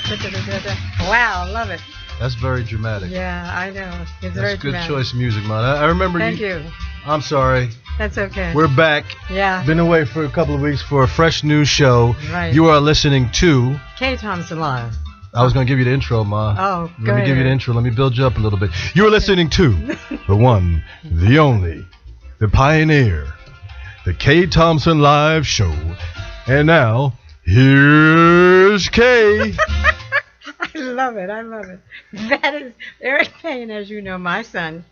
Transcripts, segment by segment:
Wow, I love it. That's very dramatic. Yeah, I know. It's very That's good dramatic. choice of music, man. I remember Thank you. I'm sorry. That's okay. We're back. Yeah. Been away for a couple of weeks for a fresh new show. Right. You are listening to Kae Thompson Live. I was going to give you the intro, Ma. Oh, Let me give you the intro. Let me build you up a little bit. You are listening to the one, the only, the pioneer, the Kae Thompson Live Show. And now, here's Kae. I love it. I love it. That is Eric Payne, as you know, my son,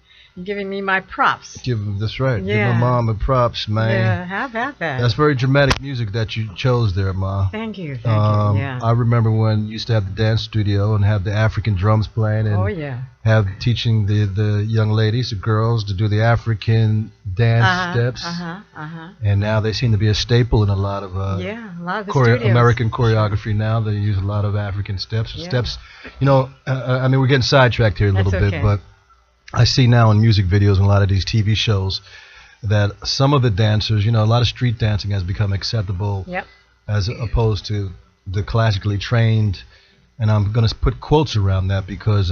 giving me my props. That's right. Yeah. Give my mom a props, man. Yeah, how about that? That's very dramatic music that you chose there, Ma. Thank you. Thank you. Yeah. I remember when you used to have the dance studio and have the African drums playing and Oh, yeah. have teaching the young ladies, the girls, to do the African dance steps. And now they seem to be a staple in a lot of a lot of the studios. American choreography now. They use a lot of African steps. Steps, you know, I mean, we're getting sidetracked here a little bit, but I see now in music videos and a lot of these TV shows that some of the dancers, you know, a lot of street dancing has become acceptable as opposed to the classically trained. And I'm going to put quotes around that because,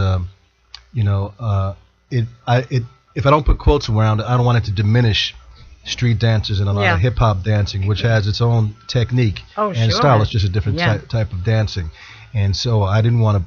you know, if I don't put quotes around it, I don't want it to diminish street dancers and a lot of hip-hop dancing, which has its own technique and style. It's just a different type of dancing. And so I didn't want to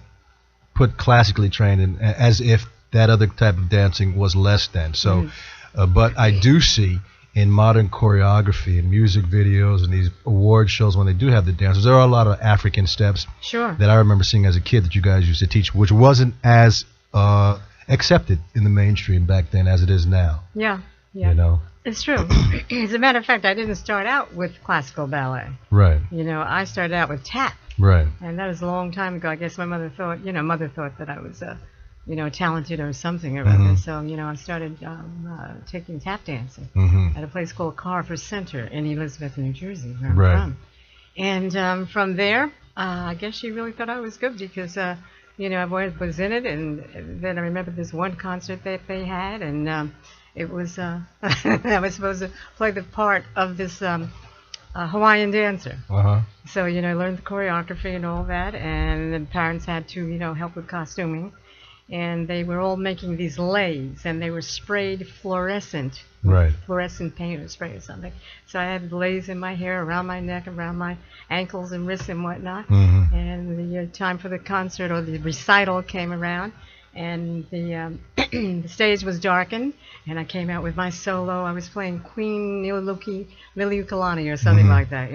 put classically trained in, as if that other type of dancing was less than. So, but I do see in modern choreography and music videos and these award shows when they do have the dancers, there are a lot of African steps that I remember seeing as a kid that you guys used to teach, which wasn't as accepted in the mainstream back then as it is now. Yeah. You know? It's true. As a matter of fact, I didn't start out with classical ballet. Right. You know, I started out with tap. Right. And that was a long time ago. I guess my mother thought, that I was, talented or something or other. So, I started taking tap dancing at a place called Carver Center in Elizabeth, New Jersey, where I'm from. And from there, I guess she really thought I was good because, I was in it. And then I remember this one concert that they had, and it was, I was supposed to play the part of this Hawaiian dancer. So, I learned the choreography and all that, and the parents had to, help with costuming. And they were all making these leis, and they were sprayed fluorescent. Fluorescent paint or spray or something. So I had leis in my hair, around my neck, around my ankles and wrists and whatnot. And the time for the concert or the recital came around, and the stage was darkened, and I came out with my solo. I was playing Queen Liliuokalani or something like that,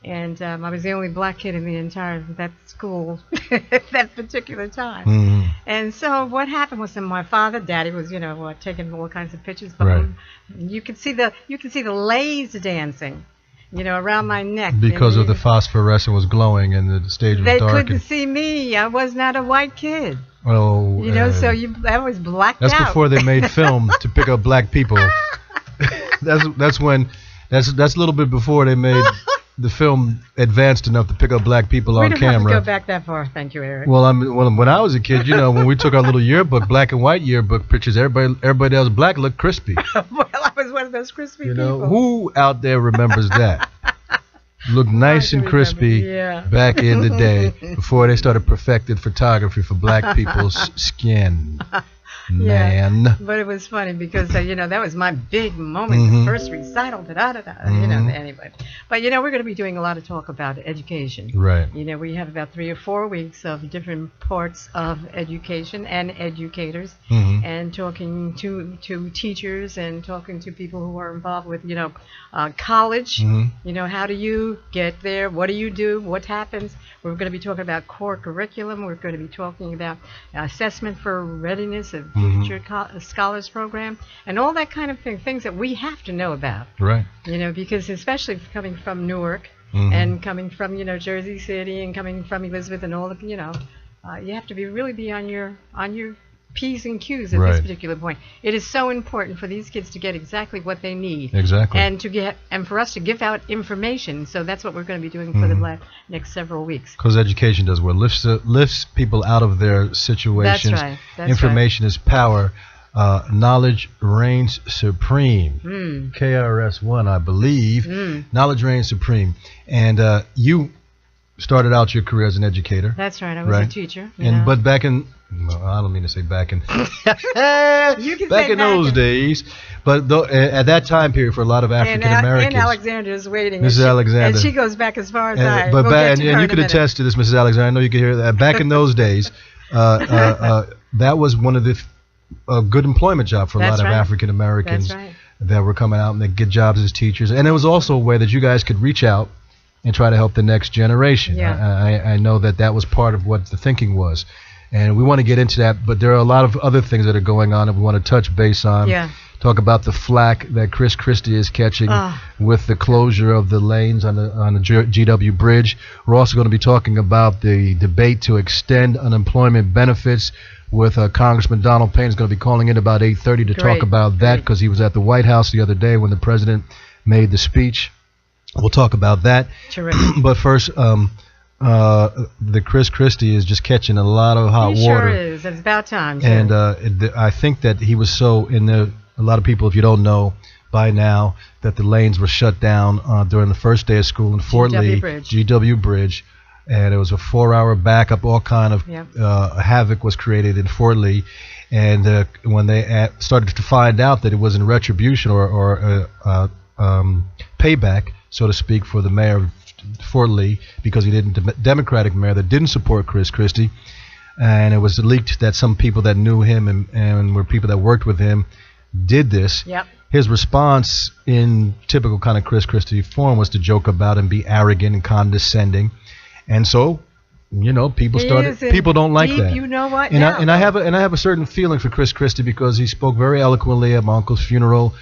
And I was the only black kid in the entire that school at that particular time. And so what happened was that my father, Daddy, was taking all kinds of pictures, but you could see the leis dancing, around my neck because of the phosphorescent was glowing and the stage was dark. They couldn't see me. I was not a white kid. Oh, so I was blacked out. That's before they made film to pick up black people. That's a little bit before they made the film advanced enough to pick up black people on camera. We don't have to go back that far. Thank you, Eric. Well, when I was a kid, when we took our little yearbook, black and white yearbook pictures, everybody else black looked crispy. Well, I was one of those crispy people. Who out there remembers that? Looked nice and crispy back in the day before they started perfecting photography for black people's skin. Man. But it was funny because, that was my big moment, the first recital, anyway. But, we're going to be doing a lot of talk about education. Right. We have about 3 or 4 weeks of different parts of education and educators and talking to teachers and talking to people who are involved with, college. How do you get there? What do you do? What happens? We're going to be talking about core curriculum. We're going to be talking about assessment for readiness of future scholars program and all that kind of things that we have to know about. Right. Because especially coming from Newark and coming from, Jersey City and coming from Elizabeth and all of, you have to really be on your P's and Q's at this particular point. It is so important for these kids to get exactly what they need. Exactly. And for us to give out information. So that's what we're going to be doing for the next several weeks. Because education does what? Lifts people out of their situations. That's right. That's information is power. Knowledge reigns supreme. KRS-One, I believe. Knowledge reigns supreme. And you started out your career as an educator. That's right. I was a teacher. But back in, well, I don't mean to say back in, you can back say in those days. But at that time period, for a lot of African Americans, and Alexander is waiting. Mrs. Alexander, and she goes back as far as I. But and you could attest to this, Mrs. Alexander. I know you could hear that. Back in those days, that was one of the good employment job for a lot of African Americans that were coming out and they get jobs as teachers. And it was also a way that you guys could reach out and try to help the next generation. Yeah. I know that was part of what the thinking was. And we want to get into that, but there are a lot of other things that are going on that we want to touch base on. Yeah. Talk about the flack that Chris Christie is catching with the closure of the lanes on the GW Bridge. We're also going to be talking about the debate to extend unemployment benefits with Congressman Donald Payne. Is going to be calling in about 8:30 to talk about that because he was at the White House the other day when the president made the speech. We'll talk about that. Terrific. But first, the Chris Christie is just catching a lot of hot water. He sure is. It's about time. Sure. And I think that he was so in there. A lot of people, if you don't know by now, that the lanes were shut down during the first day of school in Fort Lee, GW Bridge, and it was a 4-hour backup. All kind of havoc was created in Fort Lee, and when they started to find out that it was in retribution or payback, so to speak, for the mayor of Fort Lee because he didn't Democratic mayor that didn't support Chris Christie, and it was leaked that some people that knew him and were people that worked with him did this. Yep. His response in typical kind of Chris Christie form was to joke about and be arrogant and condescending, and so people don't like that. You know what? And I have a certain feeling for Chris Christie because he spoke very eloquently at my uncle's funeral,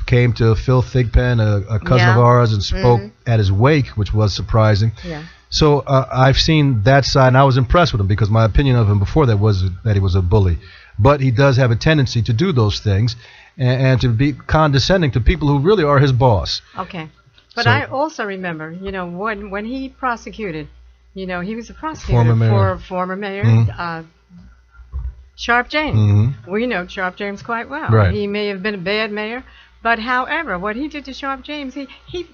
came to Phil Thigpen, a cousin of ours, and spoke at his wake, which was surprising. Yeah. So I've seen that side, and I was impressed with him because my opinion of him before that was that he was a bully. But he does have a tendency to do those things and to be condescending to people who really are his boss. Okay. But I also remember, when he prosecuted, he was a prosecutor for former mayor Sharp James. We know Sharp James quite well. Right. He may have been a bad mayor, but however, what he did to Sharp James, he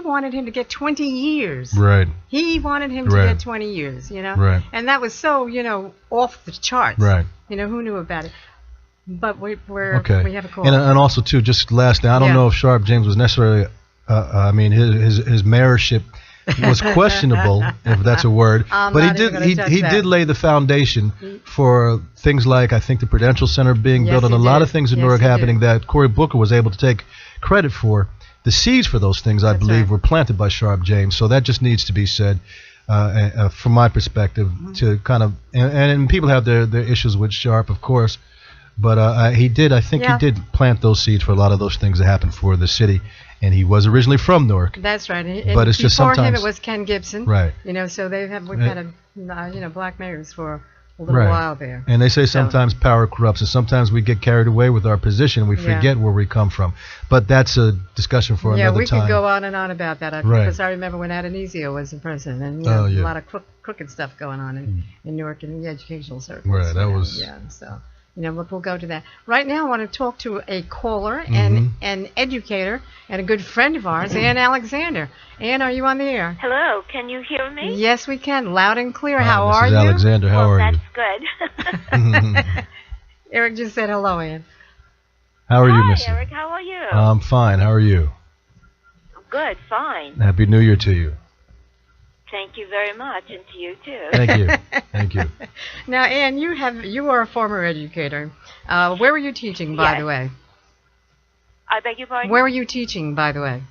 wanted him to get 20 years. Right. He wanted him to get 20 years, Right. And that was so, off the charts. Right. Who knew about it? But we have a call. And also too, just last thing, I don't know if Sharp James was necessarily, his mayorship was questionable, if that's a word. But he did lay the foundation for things like, I think, the Prudential Center being built and a lot of things in Newark happening that Cory Booker was able to take credit for. The seeds for those things, I believe, were planted by Sharp James. So that just needs to be said from my perspective to kind of, and people have their issues with Sharp, of course. But he did plant those seeds for a lot of those things that happened for the city. And he was originally from Newark. That's right. But it's just sometimes before him it was Ken Gibson. Right. So we've had black mayors for a little while there. And they say sometimes power corrupts, and sometimes we get carried away with our position and we forget where we come from. But that's a discussion for another time. Yeah, we could go on and on about that. Because I remember when Adonisio was the president, and a lot of crooked stuff going on in Newark in the educational circles. Right. That was. Yeah. So. We'll go to that. Right now, I want to talk to a caller and an educator and a good friend of ours, Ann Alexander. Ann, are you on the air? Hello. Can you hear me? Yes, we can. Loud and clear. How are you? Mrs. Alexander, how are you? That's good. Eric just said hello, Ann. How are you, Mrs.? Hi, Eric. How are you? I'm fine. How are you? Good. Fine. Happy New Year to you. Thank you very much, and to you too. Thank you. Thank you. Now, Ann, you are a former educator. Where were you teaching, by the way? I beg your pardon? Where were you teaching, by the way?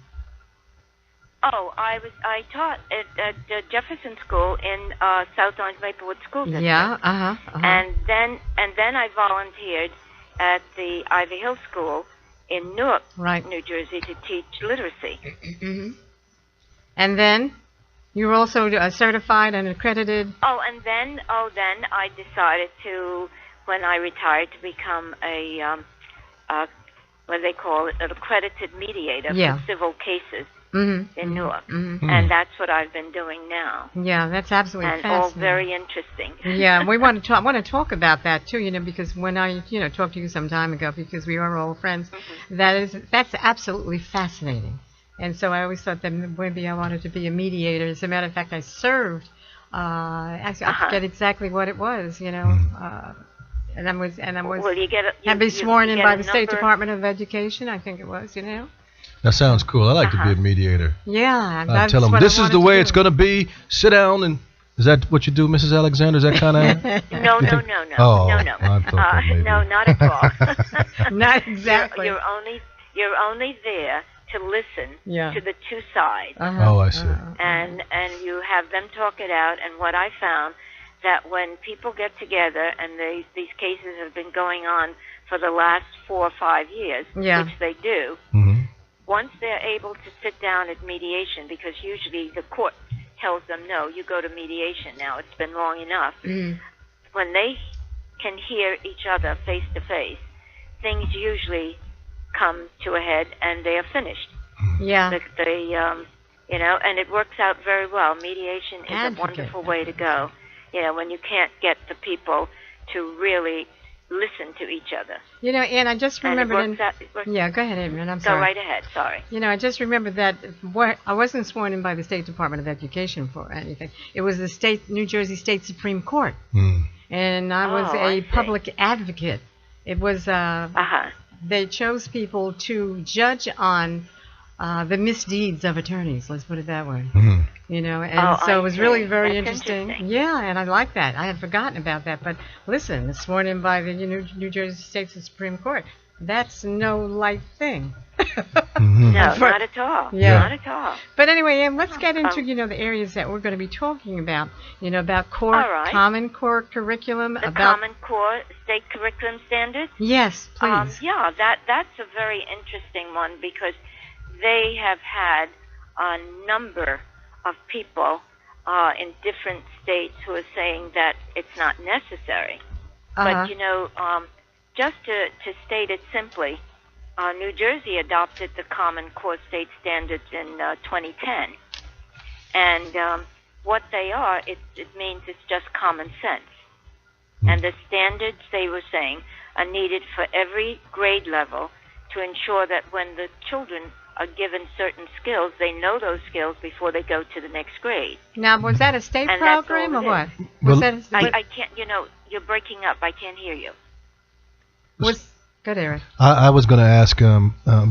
Oh, I taught at Jefferson School in South Orange Maplewood School District. Yeah. And then I volunteered at the Ivy Hill School in Newark, New Jersey, to teach literacy. And then. You were also certified and accredited. And then I decided to, when I retired, to become a what they call it, an accredited mediator for civil cases in Newark, and that's what I've been doing now. Yeah, that's absolutely fascinating. And all very interesting. Yeah, we want to talk about that too, because when I talked to you some time ago, because we are all friends, that's absolutely fascinating. And so I always thought that maybe I wanted to be a mediator. As a matter of fact, I served Actually, I forget exactly what it was, you know. And I was had been sworn in by the State Department of Education, I think it was, you know. That sounds cool. I like to be a mediator. Yeah. I tell them, this is the way it's going to be. Sit down and... Is that what you do, Mrs. Alexander? Is that kind of... No. Oh, no. I thought that maybe. No, not at all. Not exactly. You're only there to listen to the two sides. Oh, I see. And you have them talk it out. And what I found, that when people get together, and these cases have been going on for the last 4 or 5 years, which they do, once they're able to sit down at mediation, because usually the court tells them, no, you go to mediation now, it's been long enough. When they can hear each other face to face, things usually come to a head and they are finished. Yeah. You know, and it works out very well. Mediation is a wonderful way to go. You know, when you can't get the people to really listen to each other. You know, and I just remembered... Yeah, go ahead, Adrian. I'm sorry. Go right ahead. Sorry. You know, I just remembered that I wasn't sworn in by the State Department of Education for anything. It was the New Jersey State Supreme Court. And I was a public advocate. It was... They chose people to judge on the misdeeds of attorneys, let's put it that way. You know, and so it was really very interesting. Yeah, and I like that. I had forgotten about that. But listen, it's sworn in by the New Jersey State Supreme Court. That's no light thing. No, not at all. Yeah. Not at all. But anyway, let's get into, you know, the areas that we're going to be talking about. You know, about Common Core curriculum. The Common Core state curriculum standards? Yes, please. Yeah, that's a very interesting one, because they have had a number of people in different states who are saying that it's not necessary. But, you know, just to state it simply, New Jersey adopted the Common Core state standards in 2010. And what they are, it means it's just common sense. And the standards, they were saying, are needed for every grade level to ensure that when the children are given certain skills, they know those skills before they go to the next grade. Now, was that a state program or what? I can't, you know, you're breaking up. I can't hear you. Good, Eric. I was going to ask,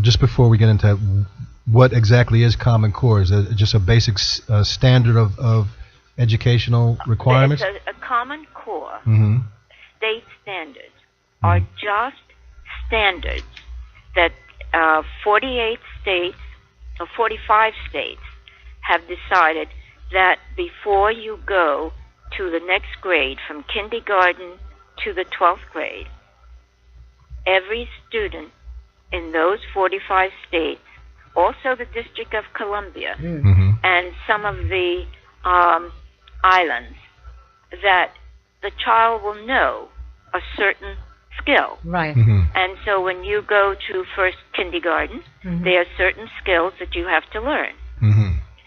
just before we get into that, what exactly is Common Core? Is it just a basic standard of educational requirements? A Common Core state standards are just standards that 48 states or 45 states have decided that before you go to the next grade, from kindergarten to the 12th grade, every student in those 45 states, also the District of Columbia, and some of the islands, that the child will know a certain skill. Right. And so when you go to first kindergarten, there are certain skills that you have to learn.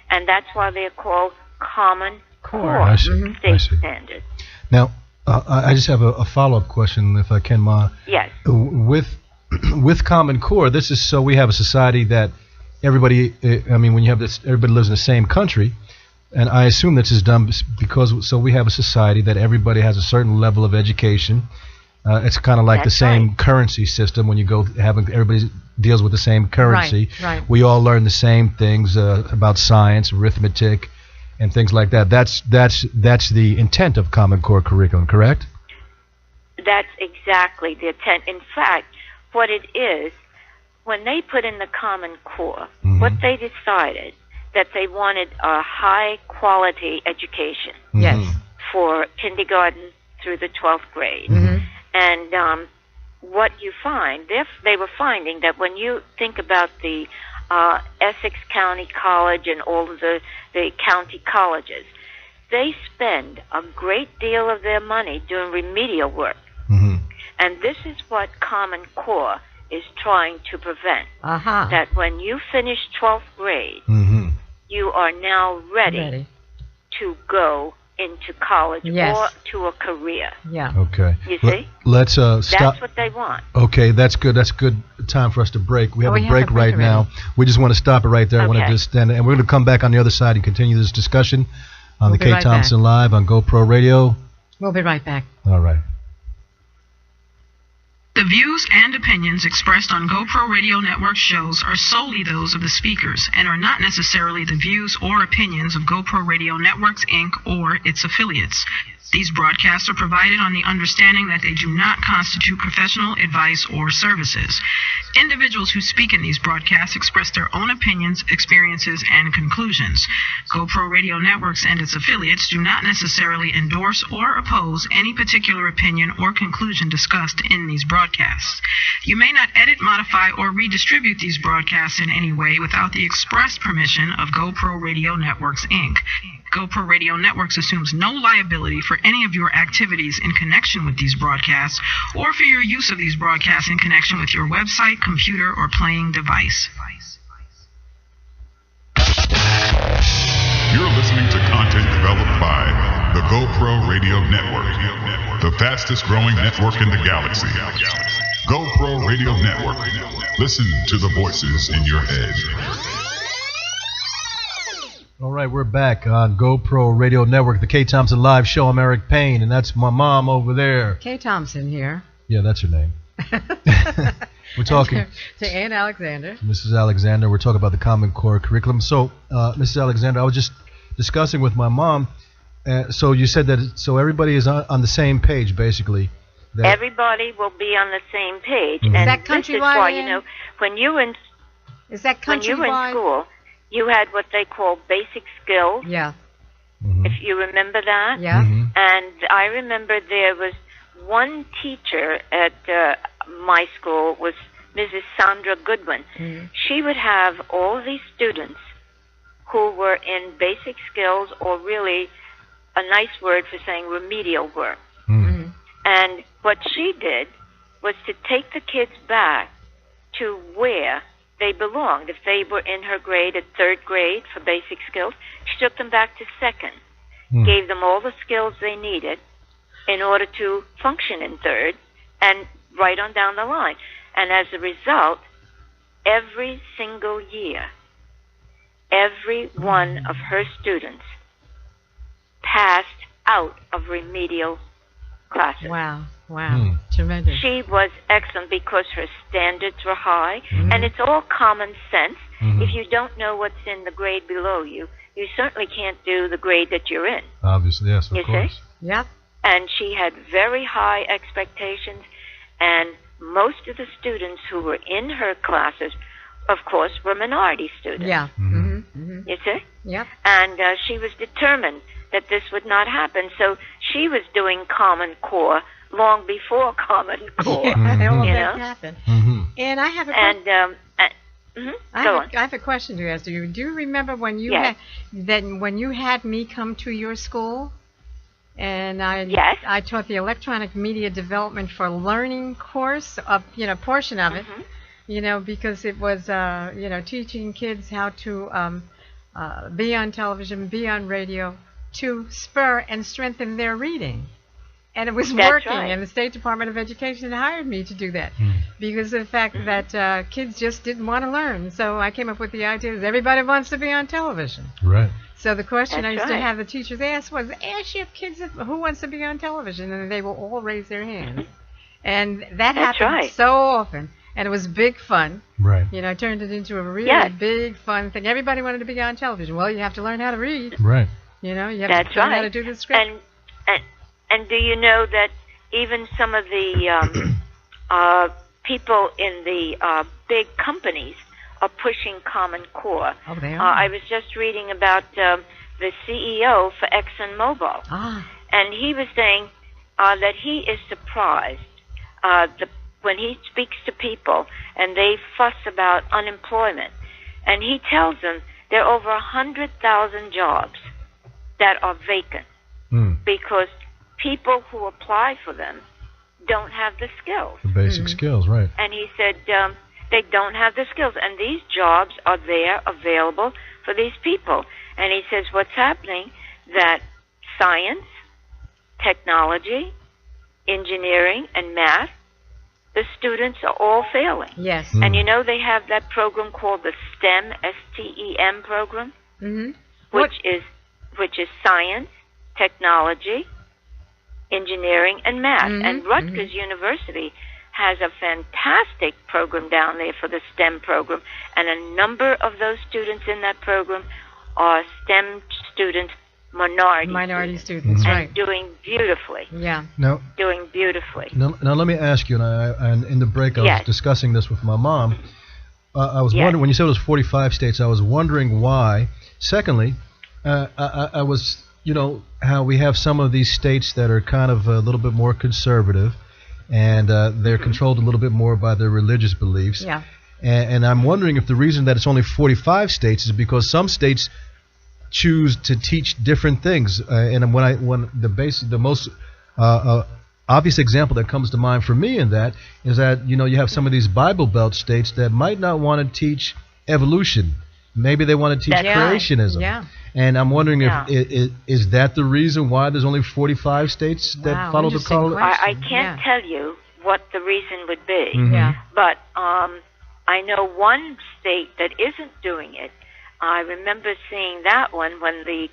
And that's why they're called Common Core state standards. Now, I just have a follow-up question, if I can, Ma. Yes. With Common Core, this is so we have a society that everybody, I mean, when you have this, everybody lives in the same country, and I assume this is done because, so we have a society that everybody has a certain level of education. It's kind of like the same currency system when you go everybody deals with the same currency. Right. We all learn the same things about science, arithmetic, and things like that. That's the intent of Common Core curriculum, correct? That's exactly the intent. In fact, what it is, when they put in the Common Core, what they decided that they wanted a high quality education. Yes. For kindergarten through the 12th grade. And what you find, they were finding that when you think about the Essex County College and all of the county colleges, they spend a great deal of their money doing remedial work. And this is what Common Core is trying to prevent. That when you finish 12th grade, you are now ready to go into college or to a career. Okay. You see? Let's stop. That's what they want. Okay, that's good. That's good time for us to break. We have a break right now. We just want to stop it right there. I want to just stand, and we're going to come back on the other side and continue this discussion. on the Kae Thompson Live on GoPro Radio. We'll be right back. All right. The views and opinions expressed on GoPro Radio Network shows are solely those of the speakers and are not necessarily the views or opinions of GoPro Radio Networks, Inc. or its affiliates. These broadcasts are provided on the understanding that they do not constitute professional advice or services. Individuals who speak in these broadcasts express their own opinions, experiences, and conclusions. GoPro Radio Networks and its affiliates do not necessarily endorse or oppose any particular opinion or conclusion discussed in these broadcasts. You may not edit, modify, or redistribute these broadcasts in any way without the express permission of GoPro Radio Networks, Inc. GoPro Radio Networks assumes no liability for any of your activities in connection with these broadcasts or for your use of these broadcasts in connection with your website, computer, or playing device. You're listening to content developed by the GoPro Radio Network, the fastest growing network in the galaxy. GoPro Radio Network. Listen to the voices in your head. All right, we're back on GoPro Radio Network, the Kae Thompson Live Show. I'm Eric Payne, and that's my mom over there. Kae Thompson here. Yeah, that's her name. We're talking to Ann Alexander. Mrs. Alexander. We're talking about the Common Core curriculum. So, Mrs. Alexander, I was just discussing with my mom. So you said that so everybody is on the same page, basically. Everybody will be on the same page, Mm-hmm. and that this is why when you were in school. You had what they call basic skills. Yeah. Mm-hmm. If you remember that. Yeah. Mm-hmm. And I remember there was one teacher at my school was Mrs. Sandra Goodwin. Mm-hmm. She would have all these students who were in basic skills, or really a nice word for saying remedial work. Mm-hmm. And what she did was to take the kids back to where they belonged. If they were in her grade at third grade for basic skills, she took them back to second, gave them all the skills they needed in order to function in third, and right on down the line. And as a result, every single year, every one of her students passed out of remedial classes. Wow. Tremendous. She was excellent because her standards were high, and it's all common sense. If you don't know what's in the grade below you, you certainly can't do the grade that you're in. Obviously, yes, of you course. See? Yep. And she had very high expectations, and most of the students who were in her classes, of course, were minority students. Yeah. Mm-hmm. Mm-hmm. You see? Yep. And she was determined that this would not happen, so she was doing Common Core long before Common Core. Yeah, all of you that know? happened. Mm-hmm. And I have a I have a question to ask you. Do you remember when you had me come to your school, and I taught the electronic media development for learning course of portion of it, because it was teaching kids how to be on television, be on radio, to spur and strengthen their reading. And it was working, and the State Department of Education hired me to do that because of the fact that kids just didn't want to learn. So I came up with the idea that everybody wants to be on television. Right. So the question I used to have the teachers ask was, ask your kids who wants to be on television, and they will all raise their hands. And that happened so often, and it was big fun. Right. I turned it into a really big fun thing. Everybody wanted to be on television. Well, you have to learn how to read. Right. You have to learn how to do the script. And do you know that even some of the people in the big companies are pushing Common Core? Oh, they are. I was just reading about the CEO for ExxonMobil, and he was saying that he is surprised when he speaks to people and they fuss about unemployment, and he tells them there are over 100,000 jobs that are vacant because people who apply for them don't have the skills. The basic skills, right. And he said they don't have the skills, and these jobs are there available for these people. And he says what's happening, that science, technology, engineering, and math, the students are all failing. Yes. And they have that program called the STEM, S-T-E-M program, which is which is science, technology, engineering, and math. And Rutgers University has a fantastic program down there for the STEM program, and a number of those students in that program are STEM students, minority students, right? Doing beautifully. Yeah. Now, doing beautifully. Now let me ask you, and in the break I was discussing this with my mom. I was wondering, when you said it was 45 states, I was wondering why. Secondly, I was, how we have some of these states that are kind of a little bit more conservative, and they're controlled a little bit more by their religious beliefs. Yeah. And I'm wondering if the reason that it's only 45 states is because some states choose to teach different things. And the most obvious example that comes to mind for me in that is that you have some of these Bible Belt states that might not want to teach evolution. Maybe they want to teach creationism. Yeah. And I'm wondering if is that the reason why there's only 45 states that follow the call? I can't tell you what the reason would be. Yeah. But I know one state that isn't doing it. I remember seeing that one when the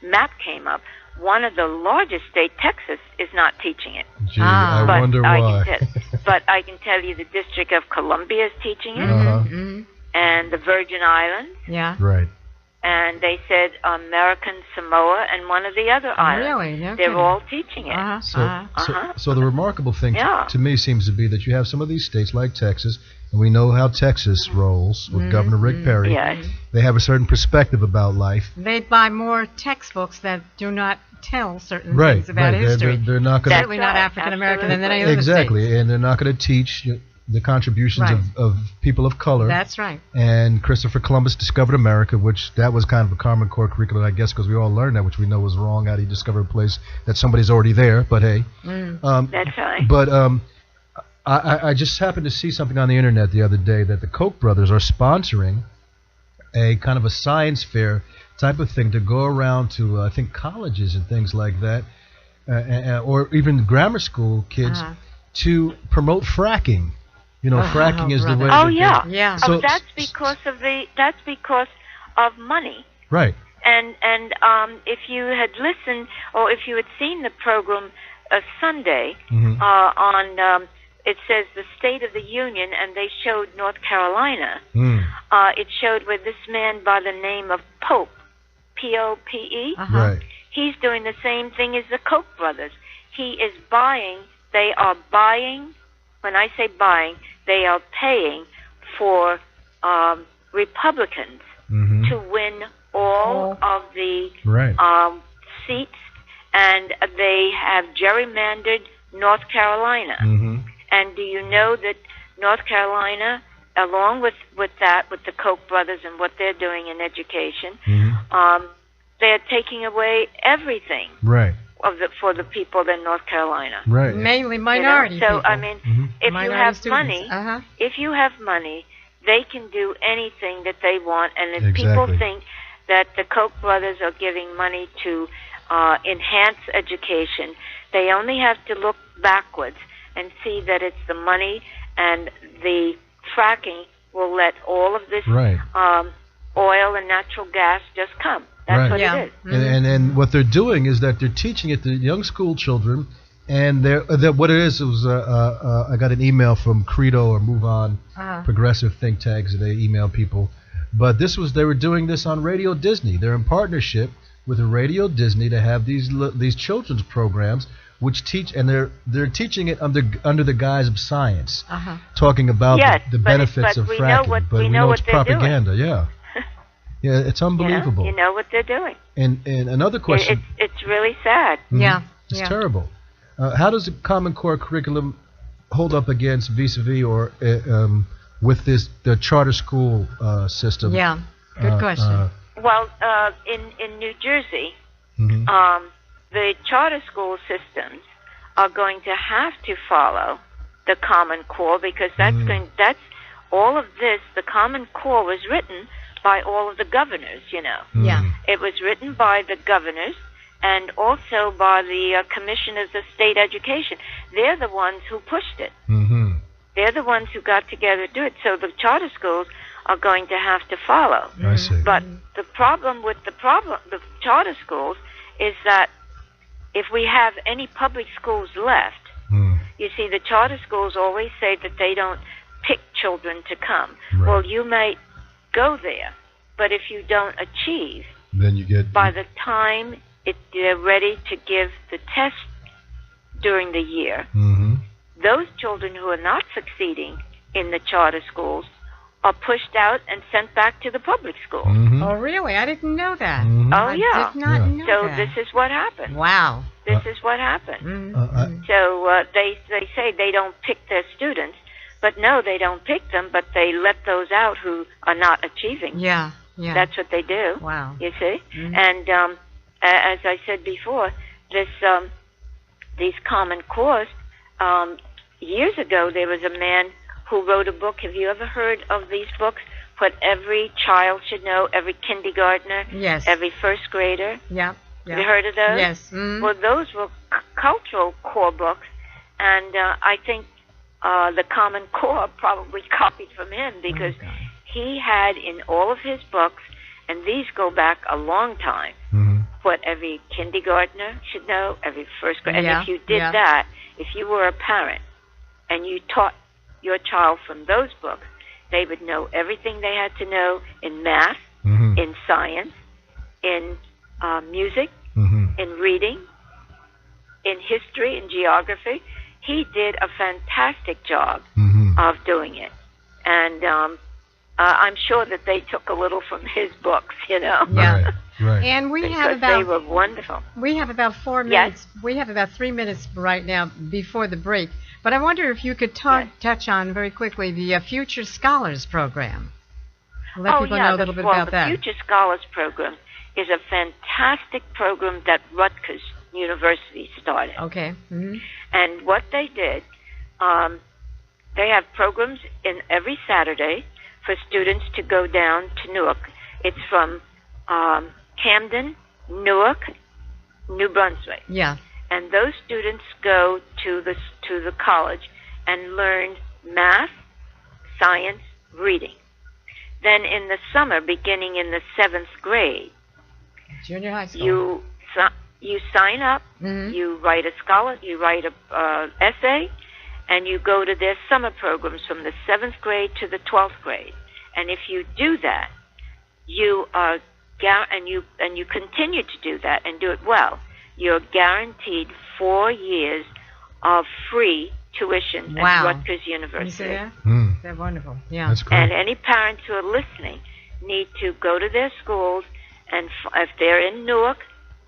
map came up. One of the largest states, Texas, is not teaching it. Gee, I wonder why. But I can tell you the District of Columbia is teaching it, and the Virgin Islands. Yeah. Right. And they said American Samoa and one of the other islands. Really? No They're kidding. all teaching it. So the remarkable thing to me seems to be that you have some of these states like Texas, and we know how Texas rolls with Governor Rick Perry. Yes. They have a certain perspective about life. They buy more textbooks that do not tell certain things about history. They're not going to. Certainly not African American than any other Exactly, and they're not going to teach the contributions of people of color. That's right. And Christopher Columbus discovered America, which that was kind of a Common Core curriculum, I guess, because we all learned that, which we know was wrong. How do you discover a place that somebody's already there? But hey, that's right. But I just happened to see something on the internet the other day that the Koch brothers are sponsoring a kind of a science fair type of thing to go around to I think colleges and things like that, or even grammar school kids to promote fracking. Fracking is the way. Oh yeah. So that's because of money. Right. And if you had listened or if you had seen the program Sunday on it says the State of the Union, and they showed North Carolina. It showed where this man by the name of Pope, P-O-P-E, right. He's doing the same thing as the Koch brothers. He is buying. They are buying. When I say buying, they are paying for Republicans to win all of the seats, and they have gerrymandered North Carolina. And do you know that North Carolina, along with the Koch brothers and what they're doing in education, they're taking away everything. Right. For the people in North Carolina, right? Mainly minority people. I mean, if minority you have students. money, if you have money, they can do anything that they want. And if people think that the Koch brothers are giving money to enhance education, they only have to look backwards and see that it's the money and the fracking will let all of this oil and natural gas just come. That's what it is. And what they're doing is that they're teaching it to young school children, and what it is was I got an email from Credo or Move On, progressive think tanks. They email people, but they were doing this on Radio Disney. They're in partnership with Radio Disney to have these children's programs, which teach, and they're teaching it under the guise of science, talking about the benefits of fracking. But we know it's propaganda. Doing. Yeah, it's unbelievable. You know what they're doing. And another question. It's really sad. It's terrible. How does the Common Core curriculum hold up against vis-a-vis or with the charter school system? Yeah, good question. Well, in New Jersey, the charter school systems are going to have to follow the Common Core because that's all of this. The Common Core was written by all of the governors, It was written by the governors and also by the commissioners of state education. They're the ones who pushed it. They're the ones who got together to do it. So the charter schools are going to have to follow. I see. But the problem with the charter schools is that if we have any public schools left, you see, the charter schools always say that they don't pick children to come. Right. Well, you may go there, but if you don't achieve, then you get by the time they're ready to give the test during the year, those children who are not succeeding in the charter schools are pushed out and sent back to the public school. Oh, really? I didn't know that. Oh, I yeah. did not know So that. this is what happened. Wow. This is what happened. So they say they don't pick their students, but no, they don't pick them, but they let those out who are not achieving. Yeah, yeah. That's what they do. Wow. You see? And as I said before, these Common Cores, years ago there was a man who wrote a book. Have you ever heard of these books? What every child should know, every kindergartner, Yes. every first grader. Yeah. Have you heard of those? Yes. Well, those were cultural core books, and I think the Common Core probably copied from him because he had in all of his books, and these go back a long time, what every kindergartner should know, every first grade. And if you did that, if you were a parent and you taught your child from those books, they would know everything they had to know in math, in science, in music, in reading, in history, in geography. He did a fantastic job of doing it. And I'm sure that they took a little from his books, you know. Yeah. Right. And we because have about they were wonderful. We have about 4 minutes. We have about 3 minutes right now before the break. But I wonder if you could touch on very quickly the Future Scholars Program. Let people know a little bit about that. The Future Scholars Program is a fantastic program that Rutgers University started. Okay. And what they did, they have programs in every Saturday for students to go down to Newark. It's from Camden, Newark, New Brunswick. Yeah. And those students go to the college and learn math, science, reading. Then in the summer, beginning in the 7th grade, junior high school, you sign up, you write a essay, and you go to their summer programs from the 7th grade to the 12th grade. And if you do that, you are and you continue to do that and do it well, you're guaranteed 4 years of free tuition at Rutgers University. You see that? They're wonderful. Yeah. That's great. And any parents who are listening need to go to their schools, and if they're in Newark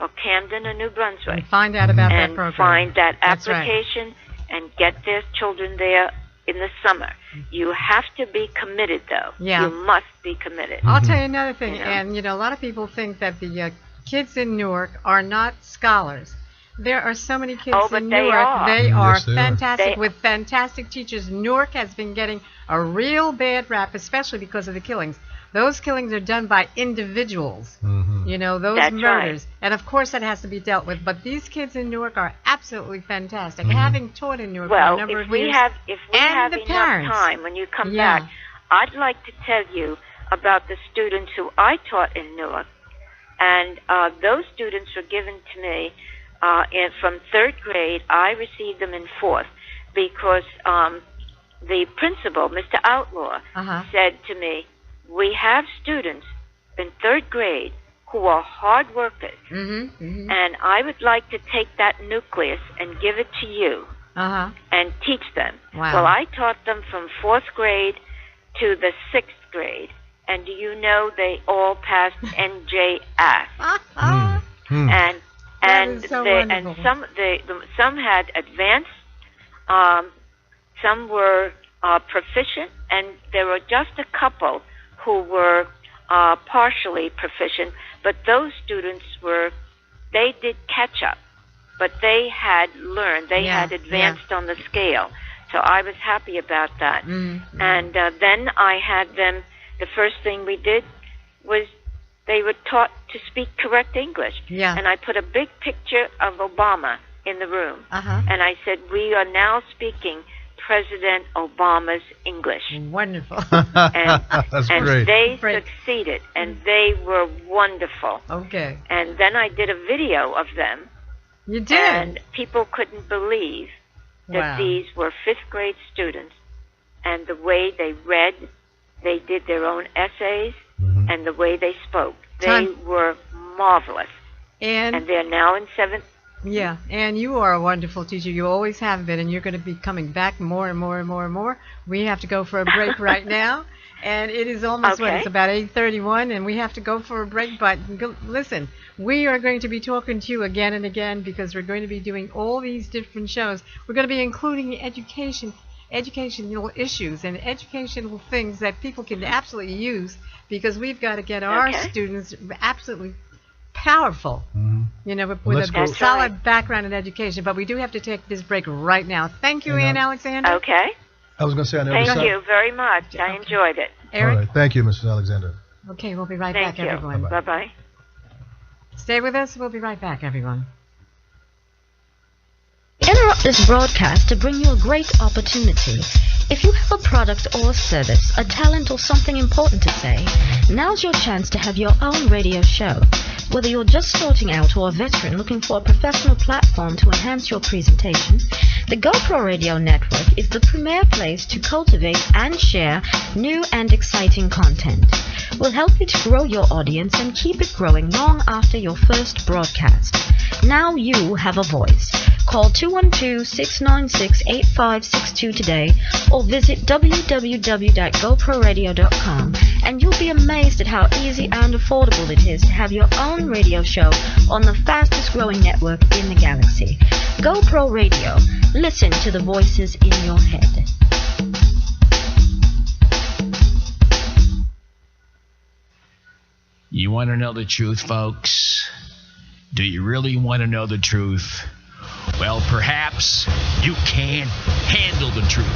or Camden or New Brunswick, and find out about that program. And find that That's application and get their children there in the summer. You have to be committed, though. Yeah. You must be committed. I'll tell you another thing, You know? and a lot of people think that the kids in Newark are not scholars. There are so many kids in Newark. They are fantastic with fantastic teachers. Newark has been getting a real bad rap, especially because of the killings. Those killings are done by individuals, those That's murders. Right. And of course that has to be dealt with. But these kids in Newark are absolutely fantastic. Having taught in Newark for a number of years. If we have enough time when you come back, I'd like to tell you about the students who I taught in Newark. And those students were given to me from 3rd grade. I received them in 4th because the principal, Mr. Outlaw, said to me, we have students in 3rd grade who are hard workers, and I would like to take that nucleus and give it to you and teach them. Wow. Well, I taught them from 4th grade to the 6th grade, and do you know they all passed NJS? And some had advanced, some were proficient, and there were just a couple who were partially proficient, but those students they did catch up, but they had learned, they had advanced on the scale. So I was happy about that. And then I had them, the first thing we did was they were taught to speak correct English. And I put a big picture of Obama in the room. And I said, we are now speaking President Obama's English. Wonderful. That's great. They succeeded, and they were wonderful. Okay. And then I did a video of them. You did? And people couldn't believe that these were 5th grade students, and the way they read, they did their own essays, and the way they spoke. They were marvelous. And they're now in 7th. Yeah, and you are a wonderful teacher. You always have been, and you're going to be coming back more and more and more and more. We have to go for a break right now, and it is almost it's about 8:31, and we have to go for a break. But listen, we are going to be talking to you again and again because we're going to be doing all these different shows. We're going to be including educational issues and educational things that people can absolutely use because we've got to get our students absolutely powerful, with a solid background in education. But we do have to take this break right now. Thank you, Ann Alexander. Okay. I was going to say on the Thank other side. you very much. I enjoyed it. Eric? All right. Thank you, Mrs. Alexander. Okay, we'll be right back, everyone. Bye-bye. Stay with us. We'll be right back, everyone. Interrupt this broadcast to bring you a great opportunity. If you have a product or service, a talent or something important to say, now's your chance to have your own radio show. Whether you're just starting out or a veteran looking for a professional platform to enhance your presentation, the GoPro Radio Network is the premier place to cultivate and share new and exciting content. We'll help you to grow your audience and keep it growing long after your first broadcast. Now you have a voice. Call 212-696-8562 today or visit www.goproradio.com and you'll be amazed at how easy and affordable it is to have your own radio show on the fastest growing network in the galaxy. GoPro Radio. Listen to the voices in your head. You want to know the truth, folks? Do you really want to know the truth? Well, perhaps you can't handle the truth.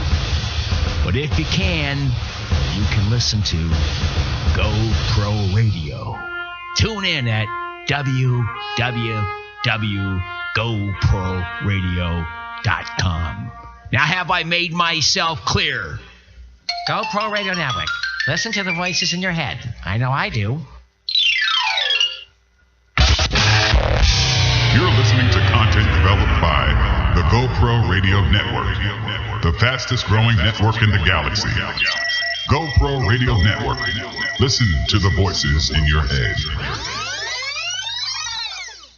But if you can listen to GoPro Radio. Tune in at www.goproradio.com. Now, have I made myself clear? GoPro Radio Network. Listen to the voices in your head. I know I do. You're listening to content developed by the GoPro Radio Network, the fastest growing network in the galaxy. GoPro Radio Network. Listen to the voices in your head.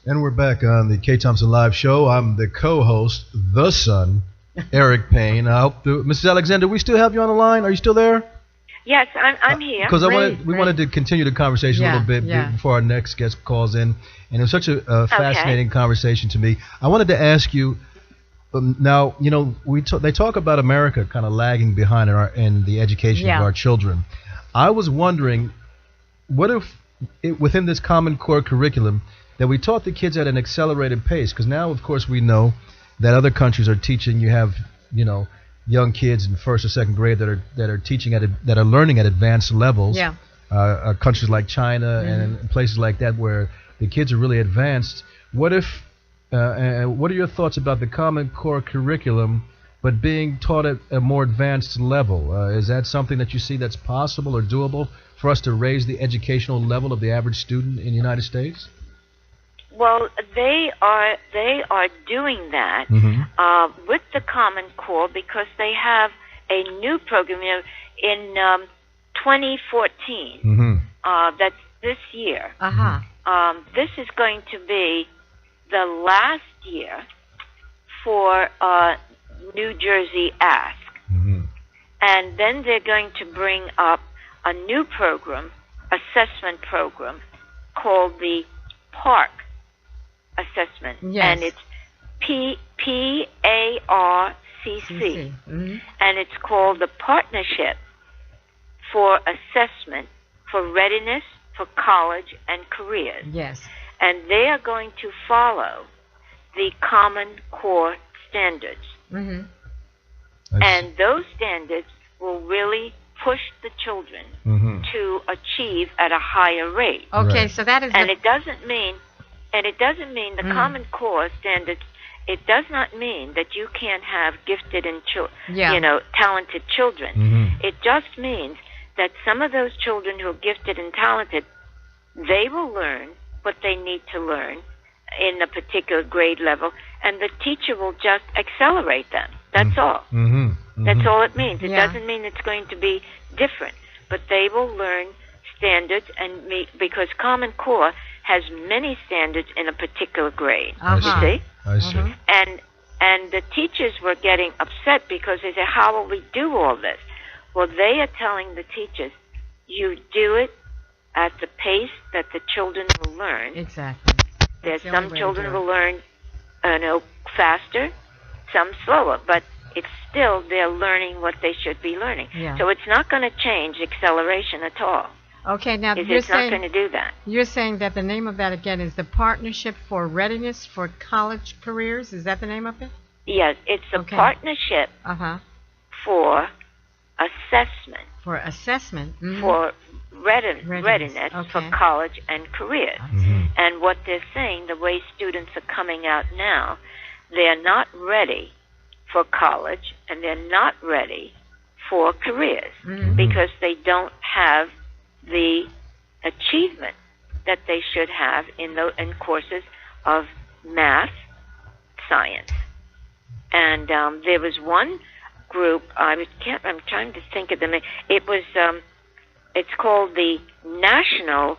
And we're back on the Kae Thompson Live Show. I'm the co-host, the son, Eric Payne. I hope Mrs. Alexander, we still have you on the line. Are you still there? Yes, I'm here. Because we wanted to continue the conversation a little bit before our next guest calls in. And it was such a fascinating conversation to me. I wanted to ask you, now, they talk about America kind of lagging behind in the education of our children. I was wondering, what if within this Common Core curriculum that we taught the kids at an accelerated pace? Because now, of course, we know that other countries are teaching. You have, young kids in first or second grade that are teaching that are learning at advanced levels. Yeah. Countries like China and places like that where the kids are really advanced. What are your thoughts about the Common Core curriculum, but being taught at a more advanced level? Is that something that you see that's possible or doable for us to raise the educational level of the average student in the United States? Well, they are doing that with the Common Core because they have a new program in 2014. That's this year. This is going to be the last year for New Jersey Ask. And then they're going to bring up a new assessment program, called the PARC assessment. And it's PARCC. And it's called the Partnership for Assessment for Readiness for College and Careers. And they are going to follow the Common Core standards. And those standards will really push the children to achieve at a higher rate. Okay, so that is... And it doesn't mean And it doesn't mean the Common Core standards. It does not mean that you can't have gifted and talented children. It just means that some of those children who are gifted and talented, they will learn what they need to learn in a particular grade level, and the teacher will just accelerate them. That's all. That's all it means. It doesn't mean it's going to be different, but they will learn standards, and because Common Core has many standards in a particular grade. You see? I see. And the teachers were getting upset because they said, how will we do all this? Well, they are telling the teachers, you do it at the pace that the children will learn. Exactly. There's some children who will learn, faster, some slower, but it's still they're learning what they should be learning. Yeah. So it's not going to change acceleration at all. Okay, now It's not going to do that. You're saying that the name of that again is the Partnership for Readiness for College Careers. Is that the name of it? Yes, it's a partnership for assessment. For assessment. For readiness for college and careers. And what they're saying, the way students are coming out now, they're not ready for college and they're not ready for careers because they don't have the achievement that they should have in courses of math, science. And there was one group, I'm trying to think of the name. It was, it's called the National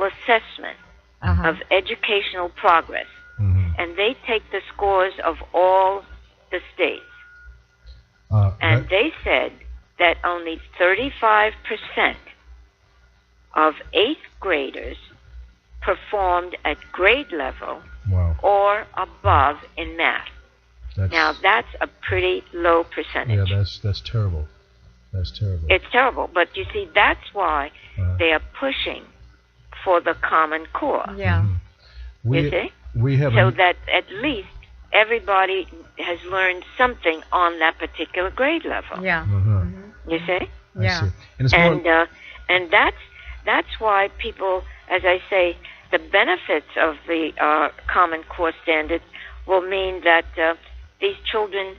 Assessment of Educational Progress. And they take the scores of all the states. And they said that only 35% of 8th graders performed at grade level or above in math. Now, that's a pretty low percentage. Yeah, that's terrible. That's terrible. It's terrible. But you see, that's why they are pushing for the Common Core. Yeah. You see? So that at least everybody has learned something on that particular grade level. Yeah. You see? Yeah. And that's why people, as I say, the benefits of the Common Core standards will mean that these children,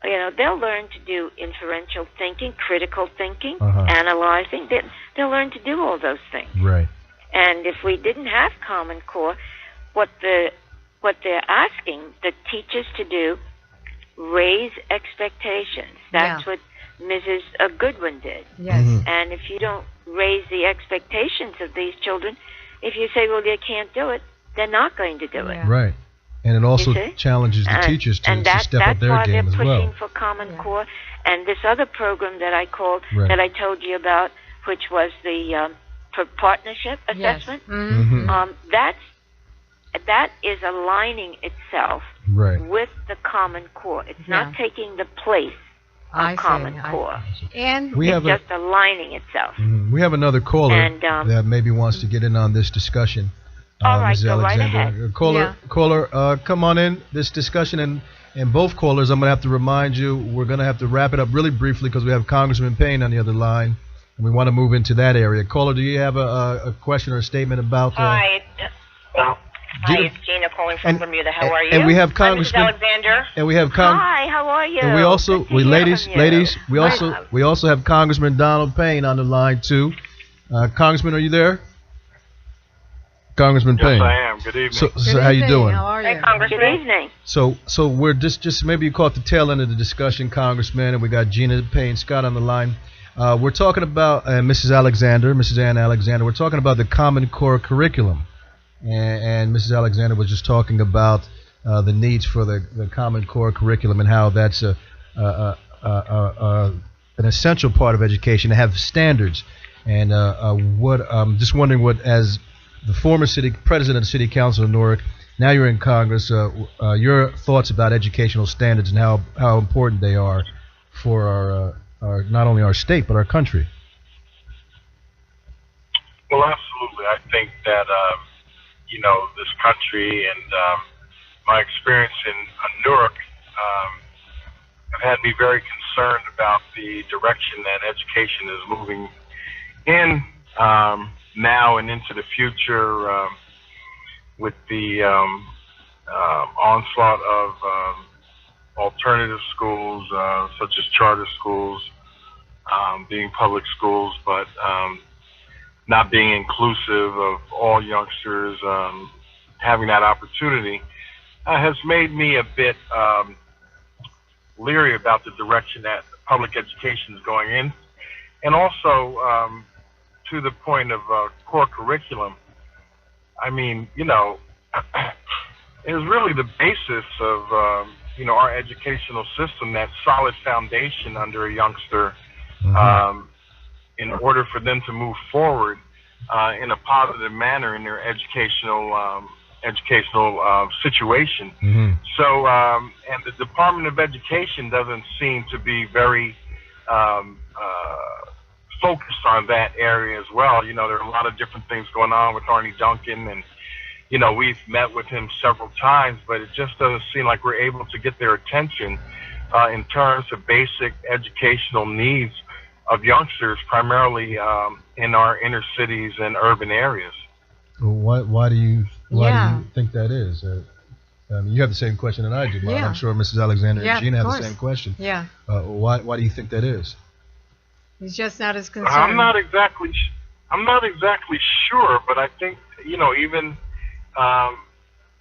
they'll learn to do inferential thinking, critical thinking, analyzing. They'll learn to do all those things. Right. And if we didn't have Common Core, what they're asking the teachers to do, raise expectations. That's what Mrs. Goodwin did. Yes. And if you don't raise the expectations of these children, if you say, well, they can't do it, they're not going to do it. Right. And it also challenges the teachers to step up their game as well. That's why they're pushing for Common Core. And this other program that I called, that I told you about, which was the for partnership assessment, that is aligning itself with the Common Core. It's not taking the place of Common Core. And it's just aligning itself. We have another caller that maybe wants to get in on this discussion. All right, Ms. go right Alexander. ahead. Caller, come on in, this discussion. And both callers, I'm going to have to remind you, we're going to have to wrap it up really briefly because we have Congressman Payne on the other line. And we want to move into that area. Caller, do you have a question or a statement about... Hi, it's Gina calling from Bermuda. How are you? And we have Congressman Alexander. And we have Hi, how are you? And we also, ladies, we also have Congressman Donald Payne on the line too. Congressman, are you there? Congressman Payne. Yes, I am. Good evening. So how you doing? How are you? Hey, Congressman. Good evening. So we're just maybe you caught the tail end of the discussion, Congressman, and we got Gina Payne Scott on the line. We're talking about Mrs. Ann Alexander. We're talking about the Common Core curriculum. And Mrs. Alexander was just talking about the needs for the Common Core curriculum and how that's an essential part of education to have standards. And just wondering what, as the former president of the City Council of Newark, now you're in Congress, your thoughts about educational standards and how important they are for our not only our state but our country. Well, absolutely. I think that this country and my experience in Newark have had me very concerned about the direction that education is moving in now and into the future. with the onslaught of alternative schools, such as charter schools, being public schools, but not being inclusive of all youngsters having that opportunity, has made me a bit leery about the direction that public education is going in. And also, to the point of core curriculum, I mean, you know, it is really the basis of, you know, our educational system, that solid foundation under a youngster, in order for them to move forward in a positive manner in their educational situation. So, and the Department of Education doesn't seem to be very focused on that area as well. You know, there are a lot of different things going on with Arnie Duncan, and, you know, we've met with him several times, but it just doesn't seem like we're able to get their attention in terms of basic educational needs of youngsters, primarily in our inner cities and urban areas. Well, why do you think that is? I mean, you have the same question that I do, Mom. I'm sure Mrs. Alexander and Gina have the same question. Why do you think that is? He's just not as concerned. I'm not exactly sure, but I think, you know, even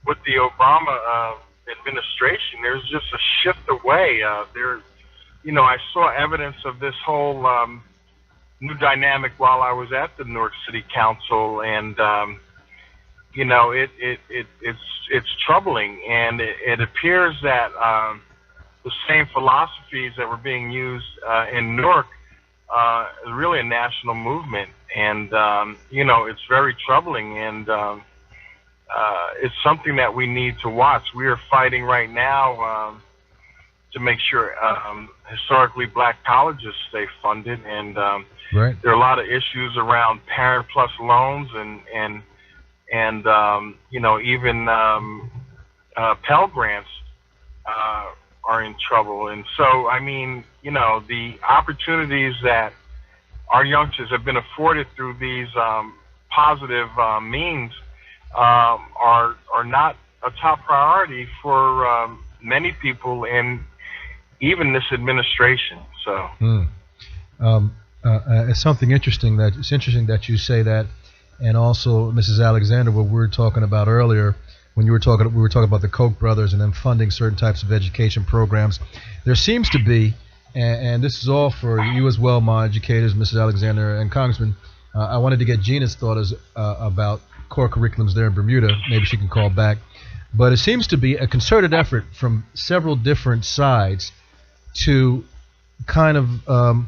with the Obama administration, there's just a shift away. You know, I saw evidence of this whole new dynamic while I was at the Newark City Council, and you know, it's troubling, and it appears that the same philosophies that were being used in Newark is really a national movement, and you know, it's very troubling, and it's something that we need to watch. We are fighting right now to make sure historically black colleges stay funded, and there are a lot of issues around Parent Plus loans, and you know, even Pell Grants are in trouble. And so, I mean, you know, the opportunities that our youngsters have been afforded through these positive means are not a top priority for many people, and even this administration. So it's something interesting that you say that, and also, Mrs. Alexander, what we were talking about earlier, when we were talking about the Koch brothers and them funding certain types of education programs. There seems to be, and this is all for you as well, my educators, Mrs. Alexander and Congressman. I wanted to get Gina's thought about core curriculums there in Bermuda. Maybe she can call back. But it seems to be a concerted effort from several different sides to kind of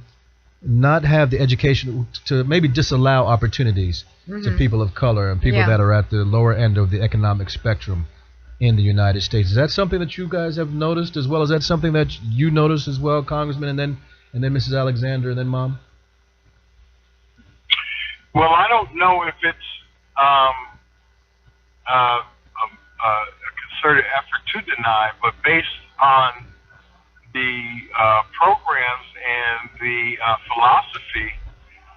not have the education, to maybe disallow opportunities to people of color and people that are at the lower end of the economic spectrum in the United States. Is that something that you guys have noticed as well? Is that something that you noticed as well, Congressman, and then Mrs. Alexander, and then Mom? Well, I don't know if it's a concerted effort to deny, but based on the programs and the philosophy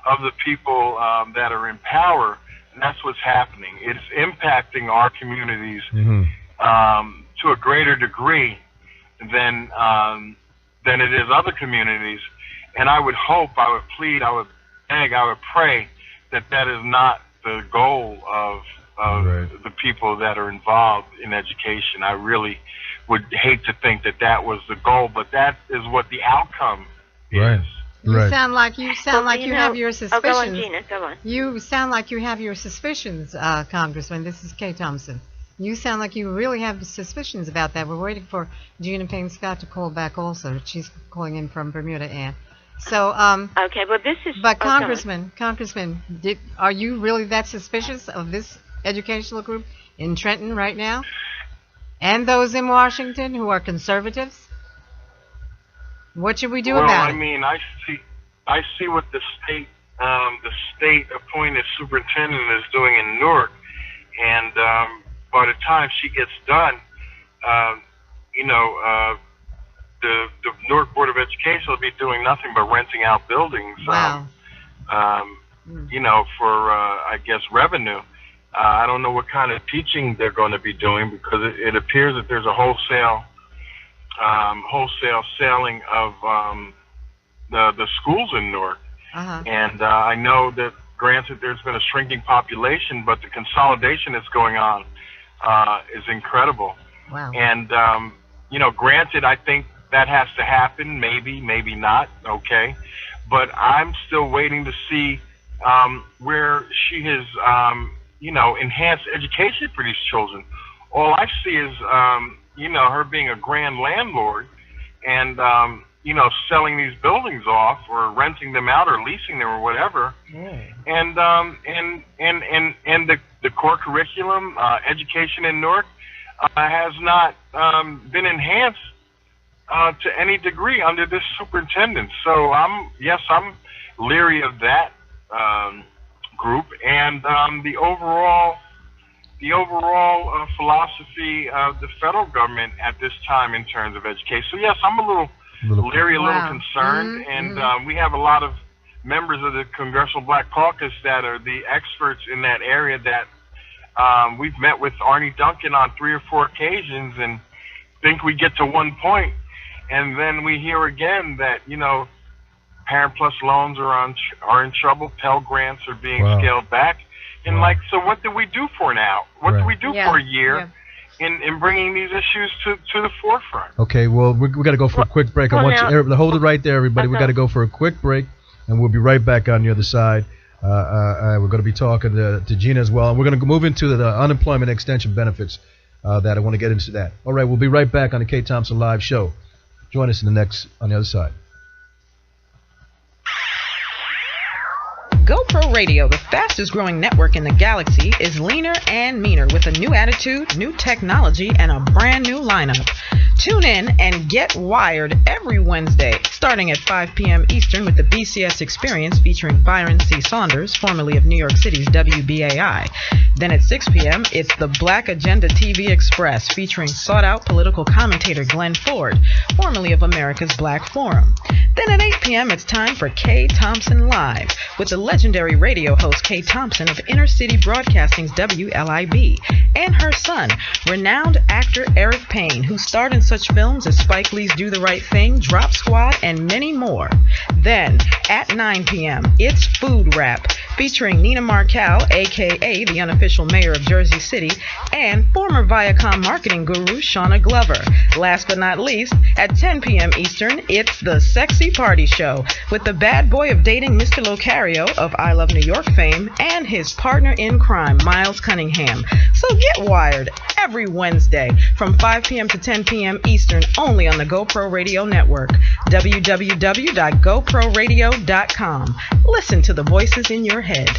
of the people that are in power, and that's what's happening. It's impacting our communities to a greater degree than it is other communities. And I would hope, I would plead, I would beg, I would pray that that is not the goal of the people that are involved in education. I really would hate to think that that was the goal, but that is what the outcome is. You sound like you have your suspicions. Go on, Gina, go on. You sound like you have your suspicions, Congressman. This is Kae Thompson. You sound like you really have suspicions about that. We're waiting for Gina Payne Scott to call back also. She's calling in from Bermuda, Ann. So, okay, well, this is... But Congressman, are you really that suspicious of this educational group in Trenton right now? And those in Washington who are conservatives? What should we do about it? Well, I mean, I see what the state appointed superintendent is doing in Newark, and by the time she gets done, the Newark Board of Education will be doing nothing but renting out buildings. Wow. For I guess revenue, I don't know what kind of teaching they're going to be doing, because it appears that there's a wholesale selling of the schools in Newark. And I know that, granted, there's been a shrinking population, but the consolidation that's going on is incredible. Wow. And, granted, I think that has to happen, maybe not, okay. But I'm still waiting to see where she has, enhanced education for these children. All I see is, her being a grand landlord and, selling these buildings off or renting them out or leasing them or whatever. And the core curriculum, education in Newark, has not been enhanced to any degree under this superintendent. So I'm leery of that group and the overall philosophy of the federal government at this time in terms of education. So yes, I'm a little leery, a little concerned, and we have a lot of members of the Congressional Black Caucus that are the experts in that area that we've met with Arnie Duncan on 3 or 4 occasions and think we get to one point, and then we hear again that, Parent Plus loans are in trouble, Pell Grants are being scaled back. And so what do we do for now? What do we do for a year in bringing these issues to the forefront? Okay, well, we got to go for a quick break. I want you to hold it right there, everybody. We got to go for a quick break, and we'll be right back on the other side. We're going to be talking to Gina as well, and we're going to move into the unemployment extension benefits that I want to get into that. All right, we'll be right back on the Kae Thompson Live Show. Join us on the other side. GoPro Radio, the fastest growing network in the galaxy, is leaner and meaner with a new attitude, new technology, and a brand new lineup. Tune in and get wired every Wednesday, starting at 5 p.m. Eastern with the BCS Experience featuring Byron C. Saunders, formerly of New York City's WBAI. Then at 6 p.m., it's the Black Agenda TV Express featuring sought-out political commentator Glenn Ford, formerly of America's Black Forum. Then at 8 p.m., it's time for Kae Thompson Live with the legendary radio host Kae Thompson of Inner City Broadcasting's WLIB and her son, renowned actor Eric Payne, who starred in such films as Spike Lee's Do the Right Thing, Drop Squad, and many more. Then, at 9 p.m., it's Food Rap, featuring Nina Markel, a.k.a. the unofficial mayor of Jersey City, and former Viacom marketing guru Shauna Glover. Last but not least, at 10 p.m. Eastern, it's The Sexy Party Show, with the bad boy of dating Mr. Locario of I Love New York fame and his partner in crime, Miles Cunningham. So get wired every Wednesday from 5 p.m. to 10 p.m. Eastern, only on the GoPro Radio Network, www.goproradio.com. Listen to the voices in your head.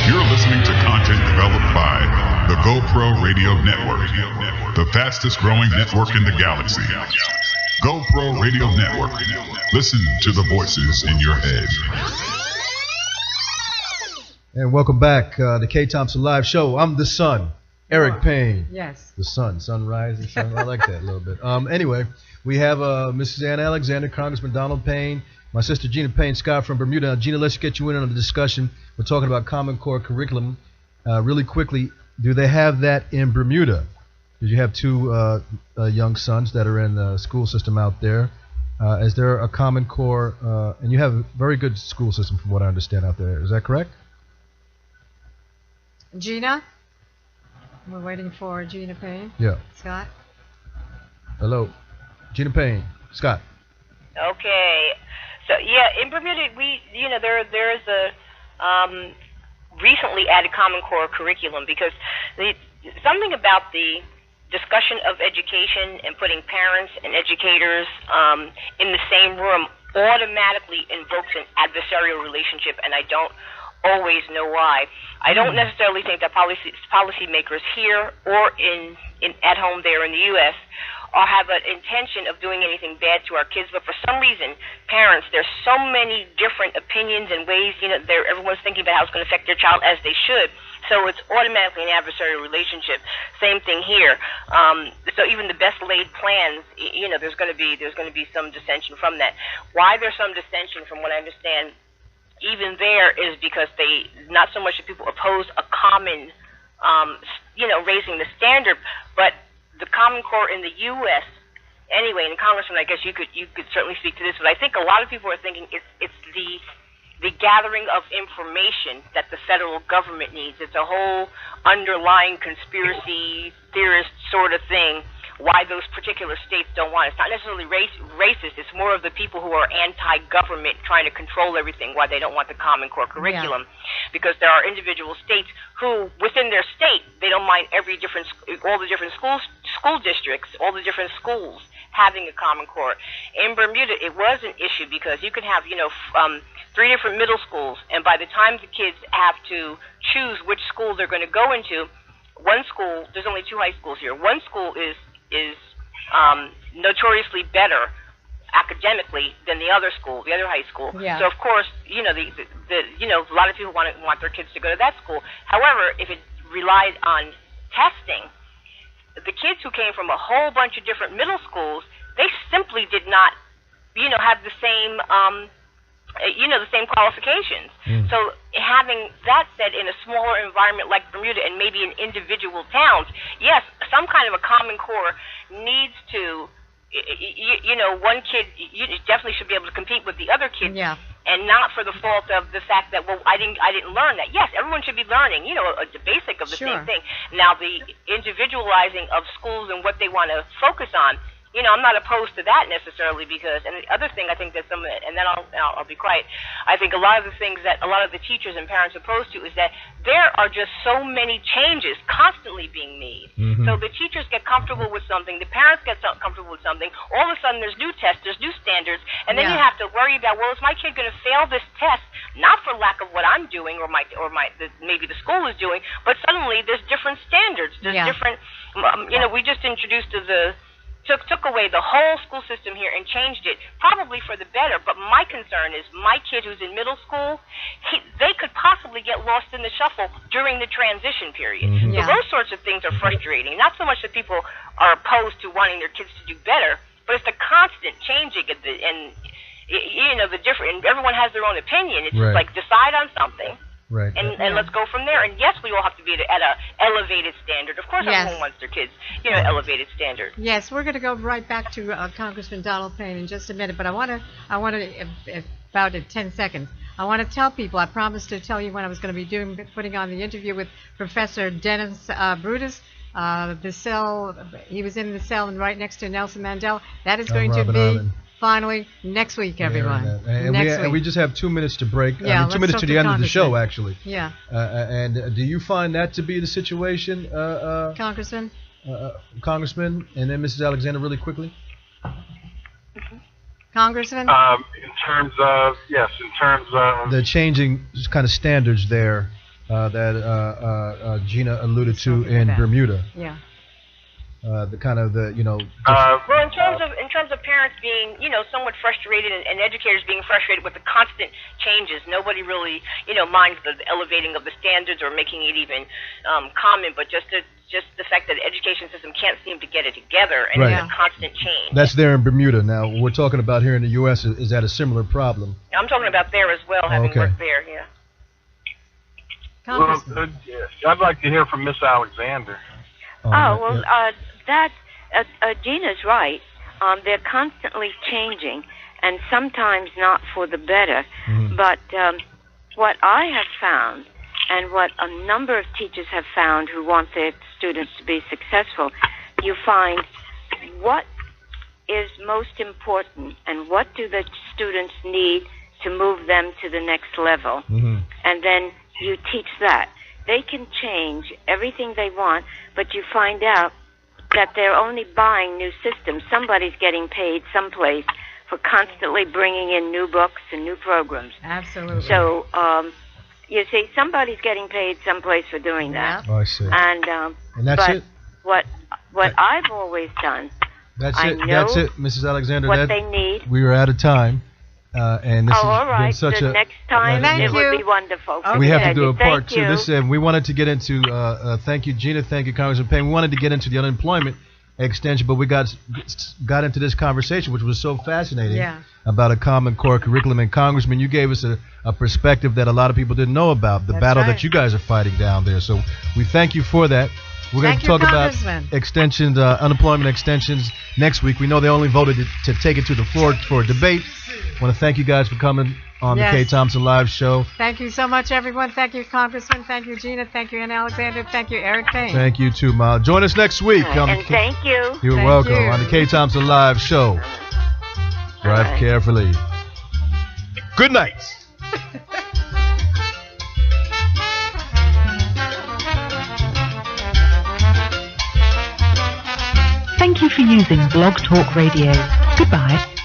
You're listening to content developed by the GoPro Radio Network, the fastest growing network in the galaxy. GoPro Radio Network. Listen to the voices in your head. And welcome back to the Kae Thompson Live Show. I'm the son, Eric Payne. Yes. The sun, sunrise and sun. I like that a little bit. Anyway, we have Mrs. Ann Alexander, Congressman Donald Payne, my sister Gina Payne Scott from Bermuda. Now, Gina, let's get you in on the discussion. We're talking about Common Core curriculum. Really quickly, do they have that in Bermuda? Because you have 2 young sons that are in the school system out there. Is there a Common Core, and you have a very good school system from what I understand out there. Is that correct? Gina? We're waiting for Gina Payne. Yeah. Scott? Hello. Gina Payne. Scott. Okay. So, yeah, in Bermuda, there's a recently added Common Core curriculum because something about the discussion of education and putting parents and educators in the same room automatically invokes an adversarial relationship, and I don't always know why. I don't necessarily think that policymakers here or at home there in the U.S. or have an intention of doing anything bad to our kids, but for some reason, parents, there's so many different opinions and ways, everyone's thinking about how it's going to affect their child, as they should. So it's automatically an adversarial relationship. Same thing here. So even the best laid plans, there's going to be some dissension from that. Why there's some dissension, from what I understand, even there, is because they, not so much that people oppose a common, raising the standard, but the Common Core in the U.S. anyway, and Congressman, I guess you could certainly speak to this, but I think a lot of people are thinking it's the gathering of information that the federal government needs. It's a whole underlying conspiracy theorist sort of thing, why those particular states don't want it. It's not necessarily racist. It's more of the people who are anti-government trying to control everything, why they don't want the Common Core curriculum. Yeah. Because there are individual states who, within their state, they don't mind all the different school districts, all the different schools having a Common Core. In Bermuda, it was an issue because you can have, 3 different middle schools, and by the time the kids have to choose which school they're going to go into, one school, there's only 2 high schools here. One school is notoriously better academically than the other school, the other high school. Yeah. So of course, a lot of people want their kids to go to that school. However, if it relied on testing, the kids who came from a whole bunch of different middle schools, they simply did not, have the same the same qualifications. So having that said, in a smaller environment like Bermuda and maybe in individual towns, yes, some kind of a Common Core needs to, one kid definitely should be able to compete with the other kids. Yeah. And not for the fault of the fact that, well, I didn't learn that. Yes, everyone should be learning, the basic of the same thing. Now, the individualizing of schools and what they want to focus on, I'm not opposed to that necessarily, because, and the other thing I think that and then I'll be quiet, I think a lot of the things that a lot of the teachers and parents are opposed to is that there are just so many changes constantly being made. Mm-hmm. So the teachers get comfortable with something, the parents get comfortable with something, all of a sudden there's new tests, there's new standards, and then you have to worry about, well, is my kid going to fail this test, not for lack of what I'm doing or maybe the school is doing, but suddenly there's different standards, there's different, we just introduced took away the whole school system here and changed it, probably for the better. But my concern is my kid who's in middle school, they could possibly get lost in the shuffle during the transition period. Mm-hmm. So those sorts of things are frustrating. Not so much that people are opposed to wanting their kids to do better, but it's the constant changing and the different. And everyone has their own opinion. It's just like decide on something. Right. And let's go from there. And yes, we all have to be at an elevated standard. Of course, everyone wants their kids, elevated standard. Yes, we're going to go right back to Congressman Donald Payne in just a minute. But I want to, about in 10 seconds, I want to tell people. I promised to tell you when I was going to be putting on the interview with Professor Dennis Brutus. The cell, he was in the cell and right next to Nelson Mandela. That is going to be. Finally, next week, everyone. And we just have 2 minutes to break. 2 minutes to the end of the show, actually. Yeah. And do you find that to be the situation, Congressman? Congressman, and then Mrs. Alexander, really quickly. Congressman. In terms of the changing kind of standards there that Gina alluded to in Bermuda. Yeah. Well, in terms of parents being, somewhat frustrated and educators being frustrated with the constant changes, nobody really, minds the elevating of the standards or making it even common, but just the fact that the education system can't seem to get it together, and it's a constant change. That's there in Bermuda. Now, we're talking about here in the U.S. Is that a similar problem? I'm talking about there as well, having worked there. Yeah. Well, I'd like to hear from Miss Alexander. Gina's right. They're constantly changing, and sometimes not for the better. Mm-hmm. But what I have found, and what a number of teachers have found who want their students to be successful, you find what is most important and what do the students need to move them to the next level. Mm-hmm. And then you teach that. They can change everything they want, but you find out that they're only buying new systems. Somebody's getting paid someplace for constantly bringing in new books and new programs. Absolutely. So, you see, somebody's getting paid someplace for doing that. Oh, I see. And that's it? What I've always done That's I it. know That's it, Mrs. Alexander. what they need. We are out of time. And this has all right. been such the next time it would be wonderful. Okay. We have to do a part 2. This we wanted to get into. Thank you, Gina. Thank you, Congressman Payne. We wanted to get into the unemployment extension, but we got into this conversation, which was so fascinating, about a Common Core curriculum. And Congressman, you gave us a perspective that a lot of people didn't know about, the battle that you guys are fighting down there. So we thank you for that. We're going to talk about extensions, unemployment extensions next week. We know they only voted to take it to the floor for a debate. I want to thank you guys for coming on the Kae Thompson Live Show. Thank you so much, everyone. Thank you, Congressman. Thank you, Gina. Thank you, Ann Alexander. Thank you, Eric Payne. Thank you, too, Ma. Join us next week. And thank you. You're welcome. On the Kae Thompson Live Show. Drive carefully. Good night. Thank you for using Blog Talk Radio. Goodbye.